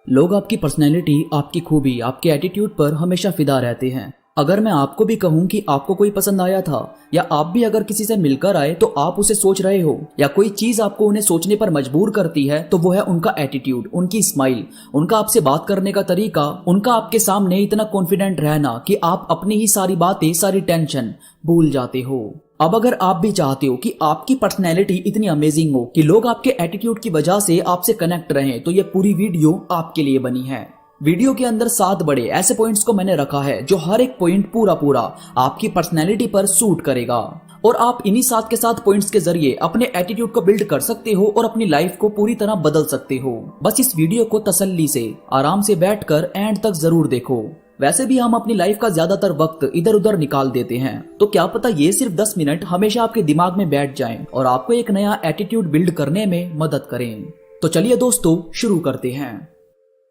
लोग आपकी पर्सनैलिटी, आपकी खूबी, आपके एटीट्यूड पर हमेशा फिदा रहते हैं। अगर मैं आपको भी कहूं कि आपको कोई पसंद आया था, या आप भी अगर किसी से मिलकर आए तो आप उसे सोच रहे हो, या कोई चीज आपको उन्हें सोचने पर मजबूर करती है, तो वो है उनका एटीट्यूड, उनकी स्माइल, उनका आपसे बात करने का तरीका, उनका आपके सामने इतना कॉन्फिडेंट रहना कि आप अपनी ही सारी बातें, सारी टेंशन भूल जाते हो। अब अगर आप भी चाहते हो कि आपकी पर्सनैलिटी इतनी अमेजिंग हो कि लोग आपके एटीट्यूड की वजह से आपसे कनेक्ट रहें, तो ये पूरी वीडियो आपके लिए बनी है। वीडियो के अंदर 7 बड़े ऐसे पॉइंट्स को मैंने रखा है जो हर एक पॉइंट पूरा आपकी पर्सनैलिटी पर सूट करेगा, और आप इन्हीं 7 के 7 पॉइंट्स के जरिए अपने एटीट्यूड को बिल्ड कर सकते हो और अपनी लाइफ को पूरी तरह बदल सकते हो। बस इस वीडियो को तसल्ली से, आराम से बैठकर एंड तक जरूर देखो। वैसे भी हम अपनी लाइफ का ज्यादातर वक्त इधर उधर निकाल देते हैं, तो क्या पता ये सिर्फ 10 मिनट हमेशा आपके दिमाग में बैठ जाएं और आपको एक नया एटीट्यूड बिल्ड करने में मदद करें। तो चलिए दोस्तों, शुरू करते हैं।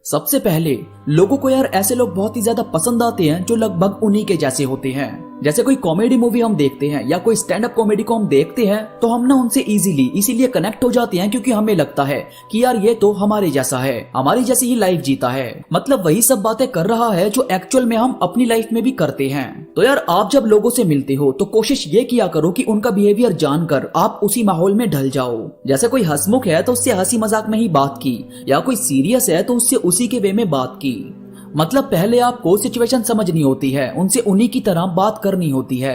सबसे पहले, लोगों को यार ऐसे लोग बहुत ही ज्यादा पसंद आते हैं जो लगभग उन्हीं के जैसे होते हैं। जैसे कोई कॉमेडी मूवी हम देखते हैं या कोई स्टैंड अप कॉमेडी को हम देखते हैं, तो हम ना उनसे इसीलिए कनेक्ट हो जाते हैं क्योंकि हमें लगता है कि यार ये तो हमारे जैसा है, हमारी जैसी ही लाइफ जीता है, मतलब वही सब बातें कर रहा है जो एक्चुअल में हम अपनी लाइफ में भी करते हैं। तो यार आप जब लोगों से मिलते हो तो कोशिश ये किया करो कि उनका बिहेवियर जानकर आप उसी माहौल में ढल जाओ। जैसे कोई हंसमुख है तो उससे हंसी मजाक में ही बात की, या कोई सीरियस है तो उससे उसी के वे में बात की। मतलब पहले आपको सिचुएशन समझनी होती है, उनसे उन्हीं की तरह बात करनी होती है,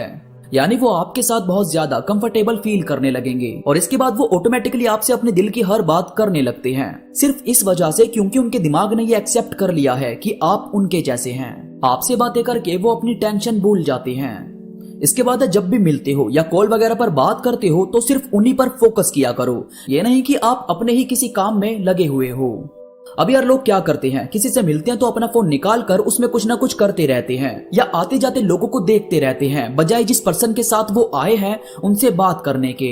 यानी वो आपके साथ बहुत ज्यादा कंफर्टेबल फील करने लगेंगे, और इसके बाद वो ऑटोमेटिकली आपसे अपने दिल की हर बात करने लगते हैं, सिर्फ इस वजह से क्योंकि उनके दिमाग ने ये एक्सेप्ट कर लिया है कि आप उनके जैसे हैं। आपसे बातें करके वो अपनी टेंशन भूल जाते हैं। इसके बाद जब भी मिलते हो या कॉल वगैरह पर बात करते हो तो सिर्फ उन्हीं पर फोकस किया करो, ये नहीं कि आप अपने ही किसी काम में लगे हुए हो। अब यार लोग क्या करते हैं, किसी से मिलते हैं तो अपना फोन निकाल कर उसमें कुछ ना कुछ करते रहते हैं, या आते जाते लोगों को देखते रहते हैं, बजाय जिस पर्सन के साथ वो आए हैं उनसे बात करने के।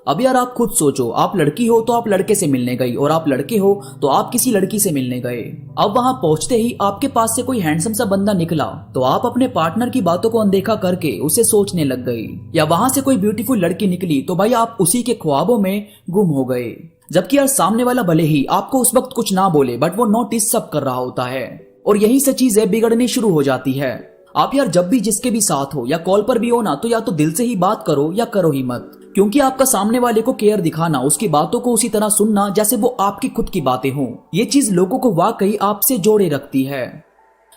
अब यार आप खुद सोचो, आप लड़की हो तो आप लड़के से मिलने गई, और आप लड़के हो तो आप किसी लड़की से मिलने गए। अब वहां पहुंचते ही आपके पास से कोई हैंडसम सा बंदा निकला तो आप अपने पार्टनर की बातों को अनदेखा करके उसे सोचने लग गई, या वहां से कोई ब्यूटीफुल लड़की निकली तो भाई आप उसी के ख्वाबों में गुम हो गए। जबकि यार सामने वाला भले ही आपको उस वक्त कुछ ना बोले, बट वो नोटिस सब कर रहा होता है, और यहीं से चीजें बिगड़नी शुरू हो जाती है। आप यार जब भी जिसके भी साथ हो या कॉल पर भी हो ना, तो या तो दिल से ही बात करो या करो ही मत, क्योंकि आपका सामने वाले को केयर दिखाना, उसकी बातों को उसी तरह सुनना जैसे वो आपकी खुद की बातें हों, ये चीज लोगों को वाकई आपसे जोड़े रखती है।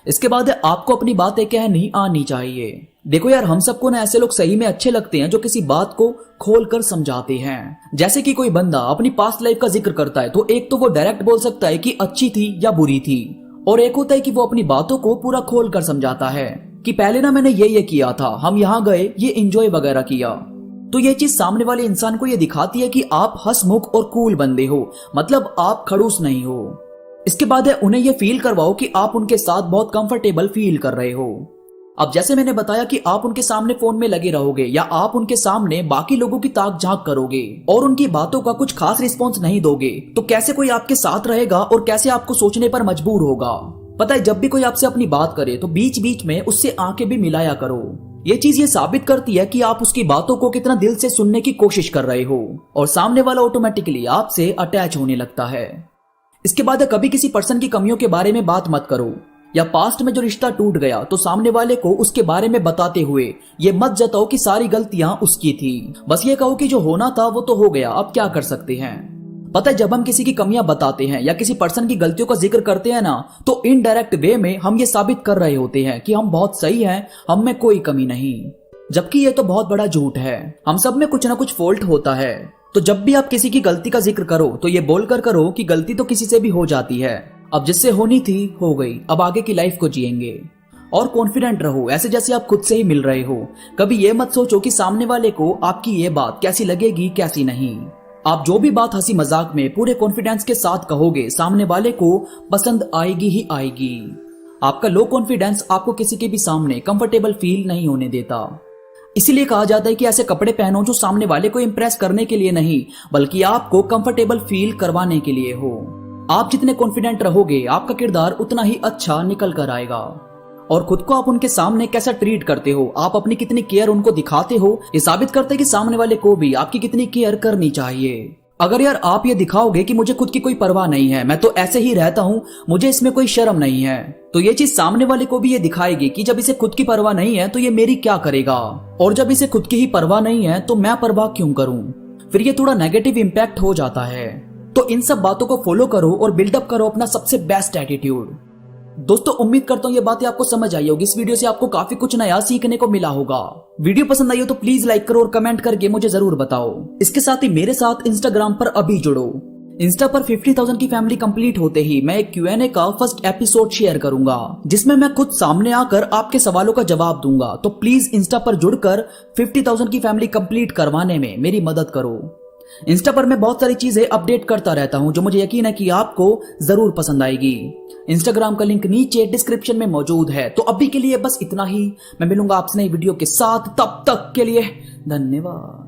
इसके बाद आपको अपनी बातें कहनी आनी चाहिए। देखो यार, हम सबको ना ऐसे लोग सही में अच्छे लगते हैं जो किसी बात को खोल कर समझाते हैं। जैसे कि कोई बंदा अपनी पास्ट लाइफ का जिक्र करता है तो एक तो वो डायरेक्ट बोल सकता है कि अच्छी थी या बुरी थी, और एक होता है कि वो अपनी बातों को पूरा खोल कर समझाता है कि पहले ना मैंने ये किया था, हम यहाँ गए, ये एंजॉय वगैरह किया। तो ये चीज सामने वाले इंसान को ये दिखाती है कि आप हंसमुख और कूल बंदे हो, मतलब आप खड़ूस नहीं हो। इसके बाद है उन्हें ये फील करवाओ कि आप उनके साथ बहुत कंफर्टेबल फील कर रहे हो। अब जैसे मैंने बताया कि आप उनके सामने फोन में लगे रहोगे, या आप उनके सामने बाकी लोगों की ताक झांक करोगे और उनकी बातों का कुछ खास रिस्पॉन्स नहीं दोगे, तो कैसे कोई आपके साथ रहेगा और कैसे आपको सोचने पर मजबूर होगा। पता है, जब भी कोई आपसे अपनी बात करे तो बीच बीच में उससे आंखें भी मिलाया करो। ये चीज ये साबित करती है कि आप उसकी बातों को कितना दिल से सुनने की कोशिश कर रहे हो, और सामने वाला ऑटोमेटिकली आपसे अटैच होने लगता है। इसके बाद कभी किसी पर्सन की कमियों के बारे में बात मत करो, या पास्ट में जो रिश्ता टूट गया तो सामने वाले को उसके बारे में बताते हुए ये मत जताओ कि सारी गलतियां उसकी थी। बस ये कहो कि जो होना था वो तो हो गया, अब क्या कर सकते हैं। पता है, जब हम किसी की कमियां बताते हैं या किसी पर्सन की गलतियों का जिक्र करते हैं ना, तो इनडायरेक्ट वे में हम ये साबित कर रहे होते हैं कि हम बहुत सही हैं, हम में कोई कमी नहीं, जबकि ये तो बहुत बड़ा झूठ है। हम सब में कुछ ना कुछ फॉल्ट होता है। तो जब भी आप किसी की गलती का जिक्र करो तो ये बोलकर करो कि गलती तो किसी से भी हो जाती है, अब जिससे होनी थी हो गई, अब आगे की लाइफ को जिएंगे। और कॉन्फिडेंट रहो, ऐसे जैसे आप खुद से ही मिल रहे हो। कभी ये मत सोचो कि सामने वाले को आपकी ये बात कैसी लगेगी कैसी नहीं। आप जो भी बात हंसी मजाक में पूरे कॉन्फिडेंस के साथ कहोगे, सामने वाले को पसंद आएगी ही आएगी। आपका लो कॉन्फिडेंस आपको किसी के भी सामने कंफर्टेबल फील नहीं होने देता। इसीलिए कहा जाता है कि ऐसे कपड़े पहनो जो सामने वाले को इंप्रेस करने के लिए नहीं, बल्कि आपको कंफर्टेबल फील करवाने के लिए हो। आप जितने कॉन्फिडेंट रहोगे, आपका किरदार उतना ही अच्छा निकल कर आएगा। और खुद को आप उनके सामने कैसा ट्रीट करते हो, आप अपनी कितनी केयर उनको दिखाते हो, ये साबित करते हैं कि सामने वाले को भी आपकी कितनी केयर करनी चाहिए। अगर यार आप ये दिखाओगे कि मुझे खुद की कोई परवाह नहीं है, मैं तो ऐसे ही रहता हूँ, मुझे इसमें कोई शर्म नहीं है, तो ये चीज सामने वाले को भी ये दिखाएगी कि जब इसे खुद की परवाह नहीं है तो ये मेरी क्या करेगा, और जब इसे खुद की ही परवाह नहीं है तो मैं परवाह क्यों करूं। फिर ये थोड़ा नेगेटिव इंपैक्ट हो जाता है। तो इन सब बातों को फॉलो करो और बिल्डअप करो अपना सबसे बेस्ट एटीट्यूड। दोस्तों उम्मीद करता हूँ ये बातें आपको समझ आई होगी। इस वीडियो से आपको काफी कुछ नया सीखने को मिला होगा। वीडियो पसंद आई हो तो प्लीज लाइक करो और कमेंट करके मुझे जरूर बताओ। इसके साथ ही मेरे साथ इंस्टाग्राम पर अभी जुड़ो। इंस्टा पर 50,000 की फैमिली कंप्लीट होते ही मैं एक Q&A का फर्स्ट एपिसोड शेयर करूंगा, जिसमें मैं खुद सामने आकर आपके सवालों का जवाब दूंगा। तो प्लीज इंस्टा पर जुड़कर 50,000 की फैमिली कंप्लीट करवाने में मेरी मदद करो। इंस्टा पर मैं बहुत सारी चीजें अपडेट करता रहता हूं जो मुझे यकीन है कि आपको जरूर पसंद आएगी। इंस्टाग्राम का लिंक नीचे डिस्क्रिप्शन में मौजूद है। तो अभी के लिए बस इतना ही। मैं मिलूंगा आपसे नई वीडियो के साथ, तब तक के लिए धन्यवाद।